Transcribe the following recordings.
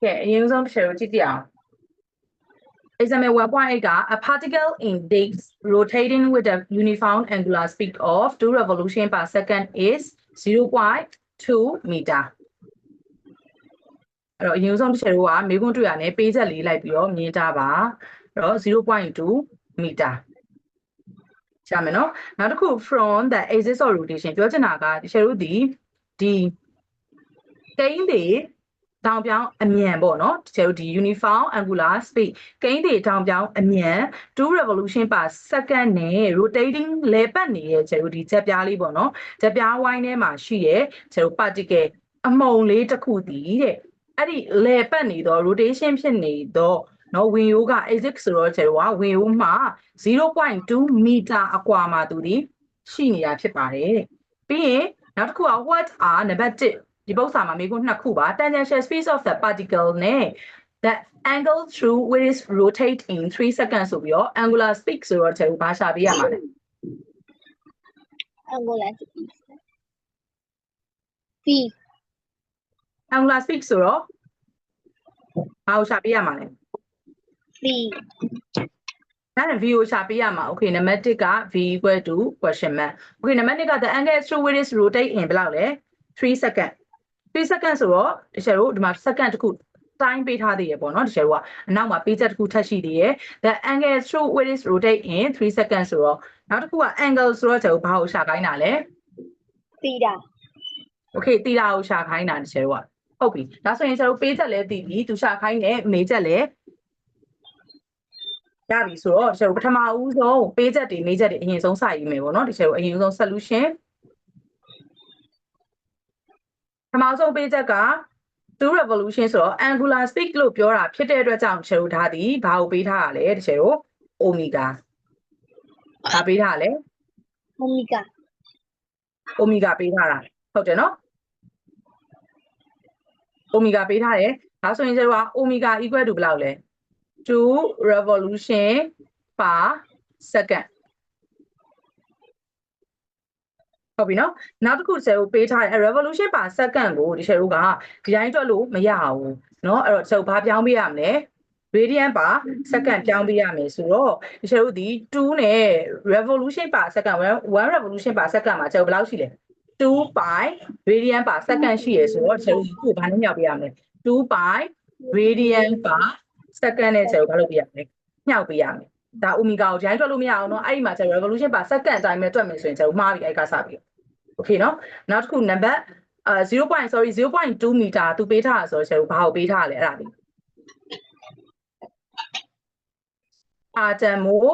Okay, use on show Example 1.8 a particle in disk rotating with a uniform angular speed of 2 revolutions per second is 0.2 meter. Use on show may go to an page like your meter bar 0.2 meter. Chamino, not cool from the axis of rotation. Georgianaga, show the down down a mean bono, so the uniform angular speed. Gain the down down a mean 2 revolution per second, rotating lepany, so the Zapiali bono, Zapia wine machine, so particle among later could eat. At the lepany, the rotation need though. No, when you got a 6 or when you ma 0.2 meter aquama to the Shinia Chipari. Being not cool what are the the both are Kuba, tangential speed of the particle the angle through which rotate in 3 seconds of your angular speed or Basha Biamane. Angular speed. V. Angular speed or how shall be a man? V. And view shall be a man. Okay, Nematica V equal to question mark. Okay, Nematica the angle through which rotate in below 3 seconds. 3 seconds ဆိုတော့တချို့တို့ဒီမှာ second တစ်ခု time ပေးထားသေးရပေါ့နော်တချို့ကအနောက်မှာပေးချက်တစ်ခုထပ်ရှိသေးရ the angle through which is rotate in 3 seconds ဆိုတော့နောက်တစ်ခုက angle ဆိုတော့ကျွန်တော်ဘာကိုရှာခိုင်းတာလဲ theta okay theta ကိုရှာခိုင်းတာတချို့ကဟုတ်ပြီဒါဆိုရင်ကျွန်တော်ပေးချက်လဲသိပြီသူရှာခိုင်းတဲ့မေးချက်လဲရပြီဆိုတော့ကျွန်တော်ပထမဦးဆုံးပေးချက်တွေမေးချက်တွေအရင်ဆုံးစရေးမယ်ပေါ့နော်တချို့အရင်ဆုံး solution ပထမဆုံးပေးချက်က2 revolution ဆိုတော့ angular speed လို့ပြောတာဖြစ်တဲ့အတွက်ကြောင့်ချေတို့ထားသည်ဘာကိုပေးထားရလဲတချေတို့ omega ဘာပေးထားရလဲ omega ပေးထားတာဟုတ်တယ်နော် omega ပေးထားတယ်ဒါဆိုရင်ချေတို့က omega equal to ဘယ်လောက်လဲ2 revolution per second ဟုတ်ပြီနော်နောက်တစ်ခုဆယ်ကိုပေးထားတဲ့ revolution per second ကိုဒီဆယ်တို့ကဒီတိုင်းတွက်လို့မရဘူးเนาะအဲ့တော့ဆယ်ဘာပြောင်းပေးရမလဲ radian per second ပြောင်းပေးရမယ်ဆိုတော့ဒီဆယ်တို့ဒီ2နဲ့ revolution per second 1 revolution per second မှာဆယ်ဘယ်လောက်ရှိလဲ2 pi radian per second ရှိရဆိုတော့ဆယ်တို့ကိုဘာနဲ့မြောက်ပေးရမလဲ2 pi radian per second နဲ့ဆယ်တို့ဘာလုပ်ပေးရမလဲမြောက်ပေးရမယ်ဒါ omega ကိုဒီတိုင်းတွက်လို့မရအောင်เนาะအဲ့ဒီမှာဆယ် revolution per second အတိုင်းပဲတွက်မယ်ဆိုရင်ဆယ်တို့မှားပြီအဲ့ကစပြီOkay เนาะနောက်တစ်ခု number 0.2 meter သူပေးထားတာဆိုတော့ဆရာတို့ဘာကိုပေးထားလဲအဲ့ဒါလေးအာတမ်မို့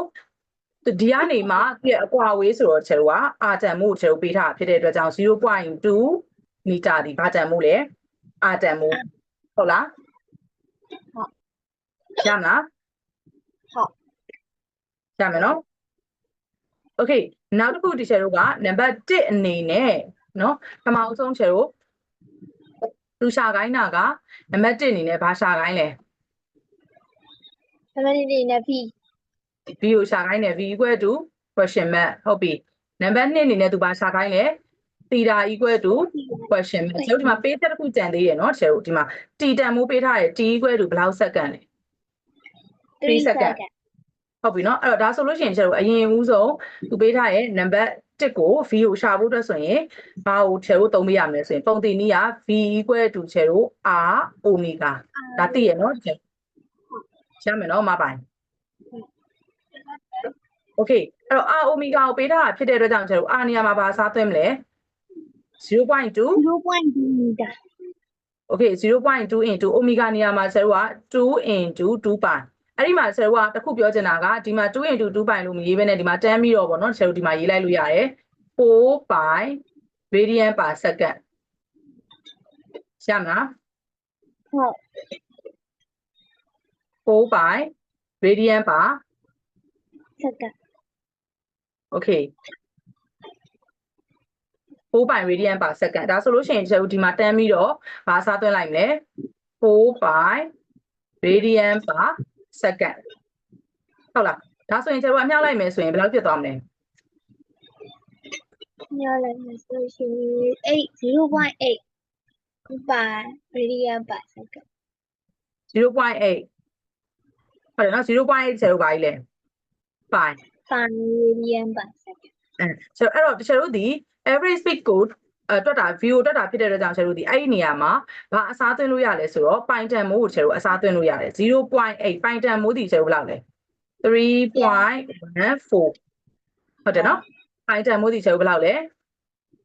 ဒီကနေမှပြအကွာဝေးဆိုတော့ဆရာတို့ကအာတမ်မို့ဆရာတို့ပေးထားတာဖြစ်တဲ့အတွက်ကြောင့် 0.2 meter ဒီဘာတမ်မို့လဲအာတမ်မို့ဟုတ်လားဟုတ်ရမလားဟုတ်ရမယ်နော် Okay နောက်တစ်ခုဒီချယ်တို့က number 1အနေနဲ့เนาะပထမအဆုံးချယ်တို့သူရှာခိုင်းတာက number 1အနေနဲ့ဘာရှာခိုင်းလဲ number 1အနေနဲ့ v ကိုရှာခိုင်းတယ် v equal to question mark ဟုတ်ပြီ number 2အနေနဲ့သူဘာရှာခိုင်းလဲ theta equal to question mark ကျွန်တော်ဒီမှာပေးချက်တစ်ခုကြံသေးရယ်เนาะချယ်တို့ဒီမှာ t တန်မိုးပေးထားတယ် t equal to ဘယ်လောက် second လဲ3 secondဟုတ်ပြီเนาะအဲ့တော့ဒါဆိုလို့ရှိရင်ကျွန်တော်အရင်ဦးဆုံးသူပေးထားရဲ့ number 1ကို v ကိုရှာဖို့အတွက်ဆိုရင်ဘာကိုချယ်တို့သုံးပေးရမလဲဆိုရင်ပုံတင်နည်းက v equal to ချယ်တို့ r omega ဒါသိရเนาะချယ်ရမယ်เนาะမပိုင် Okay အဲ့တော့ r omega ကိုပေးထားတာဖြစ်တဲ့အတွက်ကြောင့်ချယ်တို့ r နေရာမှာဘာစားသွင်းမလဲ 0.2 meter Okay 0.2 into omega နေရာမှာချယ်တို့က2 into 2 piအဲ့ဒီမှာဆယ်တို့ကတခုပြောချင်တာကဒီမှာ2 into 2 pi လို့မရေးဘဲနဲ့ဒီမှာတန်းပြီးတော့ပေါ့နော်ဆယ်တို့ဒီမှာရေးလိုက်လို့ရတယ်4 pi radian per second ရမလားဟုတ်4 pi radian per second Okay 4 pi radian per second ဒါဆိုလို့ရှိရင်ဆယ်တို့ဒီမှာတန်းပြီးတော့ဘာစားသွင်းလိုက်မလဲ4 pi radian per second ဟုတ်လားဒါဆိုရင်ကျွန်တော်အမြောက်လိုက်မယ်ဆိုရင်ဘယ်လောက်ဖြစ်သွားမလဲမြောက်လိုက်မယ်ဆိုရင်0.8 by radian per second 0.8ဟုတ်တယ်နော်0.8ဆယ်တို့ပါကြီးလေ pi 5 radian per second ဆိုတော့အဲ့တော့တချို့တို့ဒီ average speed ကိုတွက်တာ v ကိုတွက်တာဖြစ်တဲ့အတွက်ကြောင့်တချို့တို့ဒီအဲ့ဒီနေရာမှာဘာအစားသွင်းလို့ရလဲဆိုတော့ pi တန်မိုးကိုတချို့တို့အစားသွင်းလို့ရတယ် 0.8 pi တန်မိုးဒီတချို့တို့ဘယ်လောက်လဲ 3.14 ဟုတ်တယ်နော် pi တန်မိုးဒီတချို့တို့ဘယ်လောက်လဲ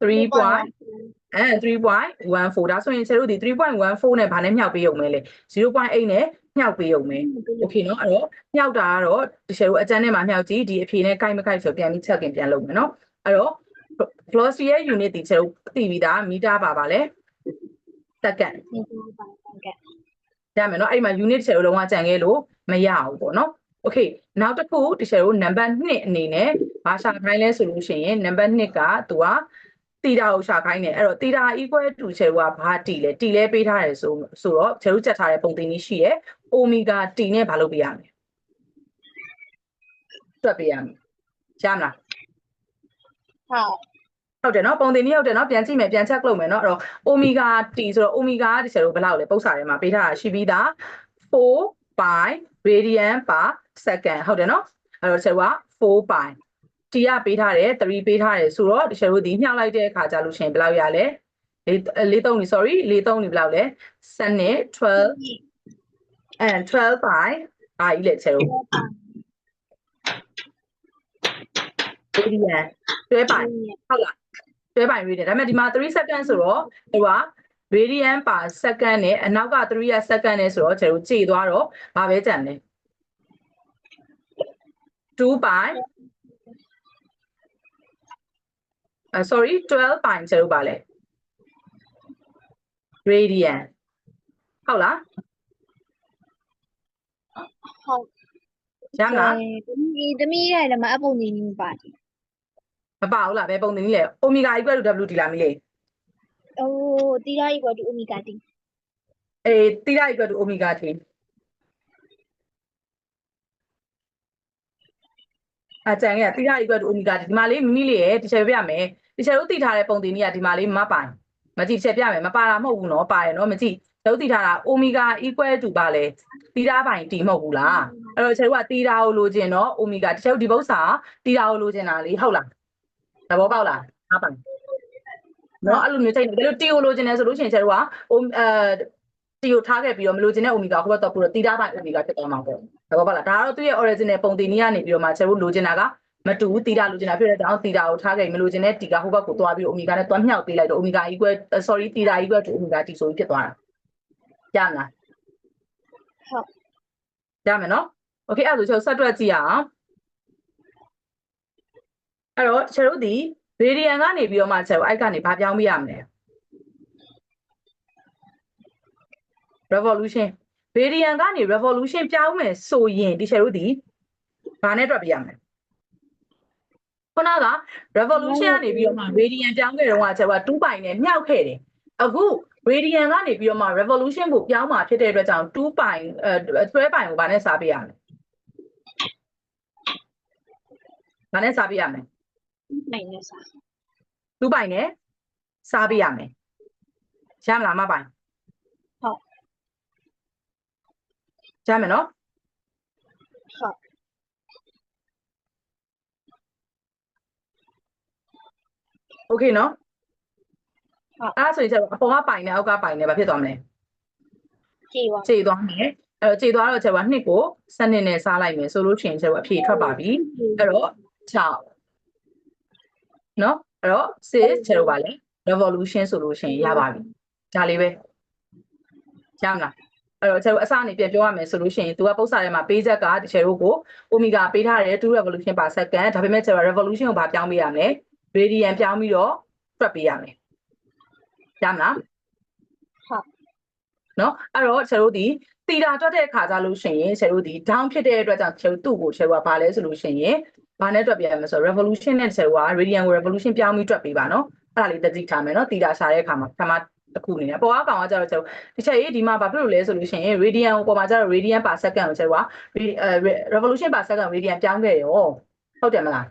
3.14 ဒါဆိုရင်တချို့တို့ဒီ 3.14 နဲ့ဘာနဲ့မြောက်ပေးရုံပဲလဲ 0.8 နဲ့မြောက်ပေးရုံပဲ โอเคเนาะအဲ့တော့မြောက်တာကတော့တချို့အကျန်းထဲမှာမြောက်ကြည့်ဒီအဖြေနဲ့ကိုက်မကိုက်ဆိုပြန်ပြီးချက်ခင်ပြန်လုပ်မယ်เนาะအဲ့တော့ velocity ရဲ့ unit ဒီတချို့သိပြီးသားမီတာပါလဲ second meter per second ရမယ်เนาะအဲ့မှာ unit တချို့လုံးဝကြံခဲ့လို့မရဘူးပေါ့เนาะโอเคနောက်တစ်ခုတချို့နံပါတ်2အနေနဲ့ဘာရှာခိုင်းလဲဆိုလို့ရှိရင်နံပါတ်2ကသူကတီတာကိုရှာခိုင်းတယ်အဲ့တော့တီတာ equal to ချေကဘာတီလဲပေးထားတယ်ဆိုတော့ချေတို့ချက်ထားတဲ့ပုံသင်ကြီးရှိတယ်အိုမီဂါတီနဲ့ဘာလုပ်ပေးရမလဲတွက်ပေးရမယ်ရမလားဟုတ်တယ်နော်ပုံသင်ကြီးဟုတ်တယ်နော်ပြန်ကြည့်မယ်ပြန်ချက်လုပ်မယ်နော်အဲ့တော့အိုမီဂါတီဆိုတော့အိုမီဂါကဒီချေတို့ဘယ်လောက်လဲပု္ပ္ပစာထဲမှာပေးထားတာရှိပြီးသား4 pi radian per second ဟုတ်တယ်နော်အဲ့တော့ချေက4 pi t ကပေးထားတယ်3ပေးထားတယ်ဆိုတော့တချို့တို့ဒီမြှောက်လိုက်တဲ့အခါကျလို့ရှိရင်ဘယ်လောက်ရလဲ4 sorry 4 3ဘယ်လောက်လဲ7 12 and 12 by အားကြီးလေချေတို့ radian 12 by ဟုတ်လား12 by radian ဒါပေမဲ့ဒီမှာ3 second ဆိုတော့ဟိုက radian per second နဲ့အနောက်က3 second နဲ့ဆိုတော့ချေတို့ကြည့်သွားတော့ဘာပဲကြံလဲ2 by sorry 12 pi ကျတော့ပါလေ radian ဟုတ်လားဟုတ်ရမလားသမီးရဲ့လည်းမအပ်ပုံနေနေပါတယ်မပါဘူးလားဘယ်ပုံသင်ကြီးလဲ omega equal to w ဒီလားမီးလေတီရာ equal to omega t တီရာ equal to omega t အကြံရတီရာ equal to omega t ဒီမှာလေးမီးလေးရဲ့ဒီချက်ပြမယ်ဒီချက်တို့သိထားတဲ့ပုံသင်ကြီးကဒီမှာလေးမပိုင်မကြည့်ချက်ပြမယ်မပါတာမဟုတ်ဘူးเนาะပါတယ်เนาะမကြည့်တို့သိထားတာ omega equal to ပါလေတီရာပိုင်တီမဟုတ်ဘူးလားအဲ့တော့ချက်တို့ကတီရာကိုလိုချင်တော့ omega တချက်ဒီပု္ပ္ပစာတီရာကိုလိုချင်တာလေဟုတ်လားသဘောပေါက်လားအားပိုင်เนาะအဲ့လိုမျိုးချိန်တယ်လို့တီကိုလိုချင်တယ်ဆိုလို့ရှိရင်ချက်တို့ကတီကိုထားခဲ့ပြီးတော့မလိုချင်တဲ့ omega ဟိုဘက်တော့ပို့တော့တီရာပိုင် omega ဖြစ်သွားမှာပေါ့သဘောပေါက်လားဒါကတော့သူ့ရဲ့ original ပုံသင်နည်းကနေပြီးတော့မှချက်တို့လိုချင်တာကမတူဘူးတီတာလိုချင်တာဖြစ်တဲ့ကြောင့်တီတာကိုထားခဲ့မလို့ချင်တဲ့တီကဟိုဘက်ကိုသွားပြီးအိုမီဂါနဲ့တွန်းမြောက်ပေးလိုက်တော့အိုမီဂါ equal sorry တီတာ equal to အိုမီဂါတီဆိုပြီးဖြစ်သွားတာရမလားဟုတ်ရမယ်နော် okay အဲ့ဒါဆိုကျွန်တော်ဆက်တွက်ကြည့်ရအောင်အဲ့တော့ကျွန်တော်တို့ဒီ radian ကနေပြီးတော့မှကျွန်တော်အဲ့ကနေဘာပြောင်းပေးရမလဲ revolution radian ကနေ revolution ပြောင်းမယ်ဆိုရင်ဒီကျွန်တော်တို့ဒီဘာနဲ့တွက်ပေးရမလဲခုနက revolution ကနေပြီးတော့မှ radian ပြောင်းခဲ့တော့ကကျွန်တော်က2 pi နဲ့မြောက်ခဲ့တယ်အခု radian ကနေပြီးတော့မှ revolution ကိုပြောင်းမှာဖြစ်တဲ့အတွက်ကြောင့်2 pi 12 pi ကိုဘာနဲ့စားပေးရမလဲဘာနဲ့စားပေးရမလဲနိုင်နဲ့စား2 pi နဲ့စားပေးရမယ်ရမလားမပိုင်ဟုတ်ရမယ်နော်ဟုတ်โอเคเนาะအဲ့ဒါဆိုရင်ကျတော့အပေါ်ကပိုင်နဲ့အောက်ကပိုင်နဲ့ဘာဖြစ်သွားမလဲခြေသွားမယ်အဲ့တော့ခြေသွားတော့ကျတော့2ကို7နဲ့စားလိုက်မယ်ဆိုလို့ရှိရင်ကျတော့အဖြေထွက်ပါပြီအဲ့တော့6เนาะအဲ့တော့6ကျတော့ပါလေ revolution ဆိုလို့ရှိရင်ရပါပြီဒါလေးပဲရမလားအဲ့တော့ကျတော့အစအနေပြန်ပြောရမယ်ဆိုလို့ရှိရင်သူကပု္ပ္ပစာထဲမှာပေးချက်ကတချေတို့ကို omega ပေးထားတယ်2 revolution per second ဒါပေမဲ့ကျတော့ revolution ကိုဘာပြောင်းပေးရမလဲ radian ပြောင်းပြီးတော့တွက်ပေးရမယ်ရမလားဟုတ်เนาะအဲ့တော့ကျတို့ဒီတီတာတွက်တဲ့အခါကြလို့ရှိရင်ကျတို့ဒီ down ဖြစ်တဲ့အတွက်ကြောင့်ကျတို့သူ့ကိုကျတို့ကဘာလဲဆိုလို့ရှိရင်ဘာနဲ့တွက်ပြရမလဲဆိုတော့ revolution နဲ့ကျတို့က radian ကို revolution ပြောင်းပြီးတွက်ပေးပါเนาะအဲ့ဒါလေးသတိထားမယ်เนาะတီတာရှာတဲ့အခါမှာပထမတစ်ခုအနေနဲ့ပေါ်အကောင်ကကျတော့ကျတို့ဒီချက်ရေးဒီမှာဘာဖြစ်လို့လဲဆိုလို့ရှိရင် radian ကိုပေါ်မှာကျတော့ radian per second ကိုကျတို့က revolution per second radian ပြောင်းခဲ့ရောဟုတ်တယ်မလား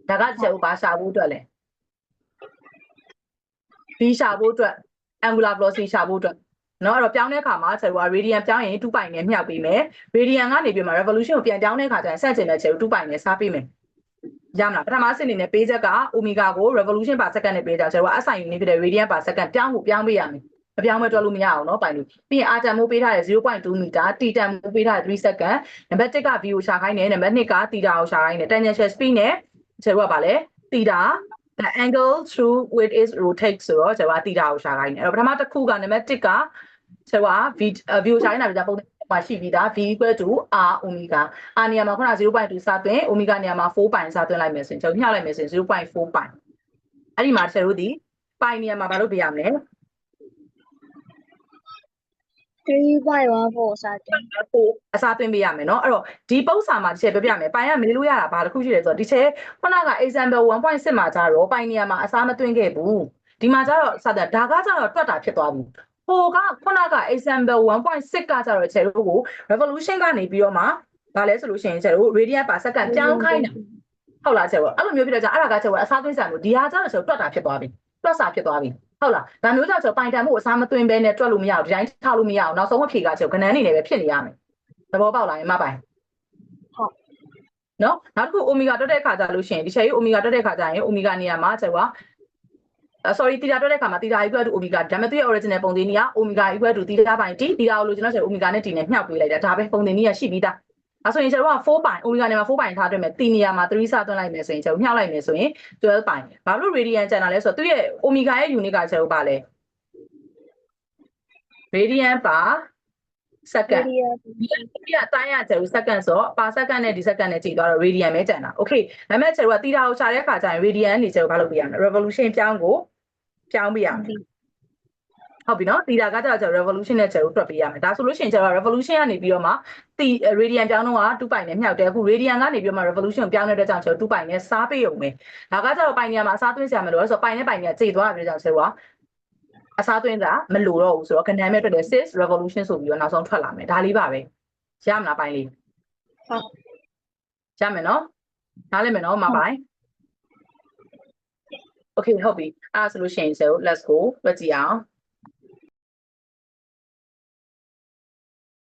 ဒါကကျတို့ဘာရှာဖို့အတွက်လဲဒီရှာဖို့အတွက် angular velocity ရှာဖို့အတွက် နော်အဲ့တော့ပြောင်းတဲ့အခါမှာကျတော့ radian ပြောင်းရင်2 ပိုင်နဲ့မြောက်ပေးမယ် radian ကနေပြီးမှ revolution ကိုပြန်ပြောင်းတဲ့အခါကျရင်ဆက်ကျင်တဲ့ကျတော့2 ပိုင်နဲ့စားပေးမယ်ရမလားပထမစစ်အနေနဲ့ပေးချက်က omega ကို revolution per second နဲ့ပေးကြကျတော့ SI unit ဖြစ်တဲ့ radian per second ပြောင်းပေးရမယ်မပြောင်းမဲ့တွက်လို့မရအောင်เนาะပိုင်လို့ပြီးရင်အာတန်မိုးပေးထားတယ် 0.2 မီတာတီတန်မိုးပေးထားတယ်3 second နံပါတ်1က v ကိုရှာခိုင်းတယ်နံပါတ်2ကသီတာကိုရှာခိုင်းတယ် tangential speed နဲ့ကျတော့ကပါလေသီတာ the angle through which is rotate ဆိုတော့ကျတော့သီတာကိုရှာခိုင်းတယ်အဲ့တော့ပထမတစ်ခုကနံပါတ်1ကကျတော့ v ကိုရှာခိုင်းတာပြပုံမှာရှိပြီးသား v equal to r omega r နေရာမှာခုန 0.2 စသွင်း omega နေရာမှာ4 ပိုင်စသွင်းလိုက်မယ်ဆိုရင်ကျတော့ညှောက်လိုက်မယ်ဆိုရင် 0.4 ပိုင်အဲ့ဒီမှာကျတော့ဒီပိုင်နေရာမှာဘာလို့ပြရမလဲ3.14 second အစားသွင်းပေးရမယ်เนาะအဲ့တော့ဒီပုံစံမှာတစ်ချက်ပြပြမယ်ပိုင်ကမေးလို့ရတာဘာတစ်ခုရှိတယ်ဆိုတော့ဒီချက်ခုနက example 1.6 မှာကျတော့ပိုင်နေရာမှာအစားမသွင်းခဲ့ဘူးဒီမှာကျတော့စတဲ့ဒါကကျတော့တွက်တာဖြစ်သွားပြီဟိုကခုနက example 1.6 ကကျတော့ချက်တို့ကို revolution ကနေပြီးတော့မှဘာလဲဆိုလို့ရှိရင်ချက်တို့ radian per second ပြောင်းခိုင်းတာဟုတ်လားချက်တို့အဲ့လိုမျိုးဖြစ်တော့ကျအဲ့ဒါကချက်တို့အစားသွင်းစံလို့ဒီဟာကျတော့ချက်တို့တွက်တာဖြစ်သွားပြီတွက်စာဖြစ်သွားပြီဟုတ်လားဒါမျိုးကြောင့်ပိုင်တန်မှုအစားမသွင်းဘဲနဲ့တွက်လို့မရဘူးဒီတိုင်းထားလို့မရအောင်နောက်ဆုံးအဖြေကချက်ခဏန်းနေလည်းပဲဖြစ်နေရမယ်သဘောပေါက်လားမပိုင်ဟုတ်နော်နောက်တစ်ခု omega တွက်တဲ့အခါကျလို့ရှိရင်ဒီချက်ကြီး omega တွက်တဲ့အခါကျရင် omega နေရာမှာချက်ကွာsorry သီတာတွက်တဲ့အခါမှာ သီတာ equal to omega ဒါမဲ့သူရဲ့ original ပုံသင်နည်းက omega equal to သီတာပိုင်း t သီတာကိုလို့ကျွန်တော်ချက် omega နဲ့ t နဲ့မြှောက်ပေးလိုက်တာဒါပဲပုံသင်နည်းကရှိပြီးသားအဲဆိုရင်ချက်တို့က4ပိုင် omega နေရာမှာ4ပိုင်ထားတွေ့မယ် t နေရာမှာ3စသွင်းလိုက်မယ်ဆိုရင်ချက်တို့မြှောက်လိုက်မယ်ဆိုရင်12ပိုင်ဘာလို့ radian ကျန်တာလဲဆိုတော့သူရဲ့ omega ရဲ့ unit ကချက်တို့ပါလဲradian per second ဒီအတိုင်းရကျတော့ second ဆို per second နဲ့ဒီ second နဲ့ကြည့်သွားတော့ radian ပဲကျန်တာ okay ဒါပေမဲ့ကျတော့သီတာကိုရှာတဲ့အခါကျရင် radian နေကျတော့ဘာလုပ်ပေးရမလဲ revolution ပြောင်းပေးရမယ်ဟုတ်ပြီနော်သီတာကကျတော့ revolution နဲ့ကျတော့တွက်ပေးရမယ်ဒါဆိုလို့ရှိရင်ကျတော့ revolution ကနေပြီးတော့မှradian ပြောင်းတော့က2ပိုင်နဲ့မြောက်တယ်အခု radian ကနေပြီးတော့မှ revolution ကိုပြောင်းတဲ့အတွက်ကြောင့်ကျတော့2ပိုင်နဲ့စားပေးရုံပဲဒါကကျတော့ပိုင်နေရာမှာအစားသွင်းစရာမလိုဘူးဆိုတော့ပိုင်နဲ့ပိုင်နဲ့ကြေသွားတဲ့အတွက်ကြောင့်ကျတော့အစားသွင်းတာမလိုတော့ဘူးဆိုတော့ကဏ္ဍမဲ့အတွက်6 revolution ဆိုပြီးတော့နောက်ဆုံးထွက်လာမယ်ဒါလေးပါပဲရမလားပိုင်လေးဟုတ်ရမယ်နော်နားလည်မယ်နော်မပိုင် okay ဟုတ်ပြီအဲ့ဒါဆိုလို့ရှိရင် let's go ပြကြည့်အောင်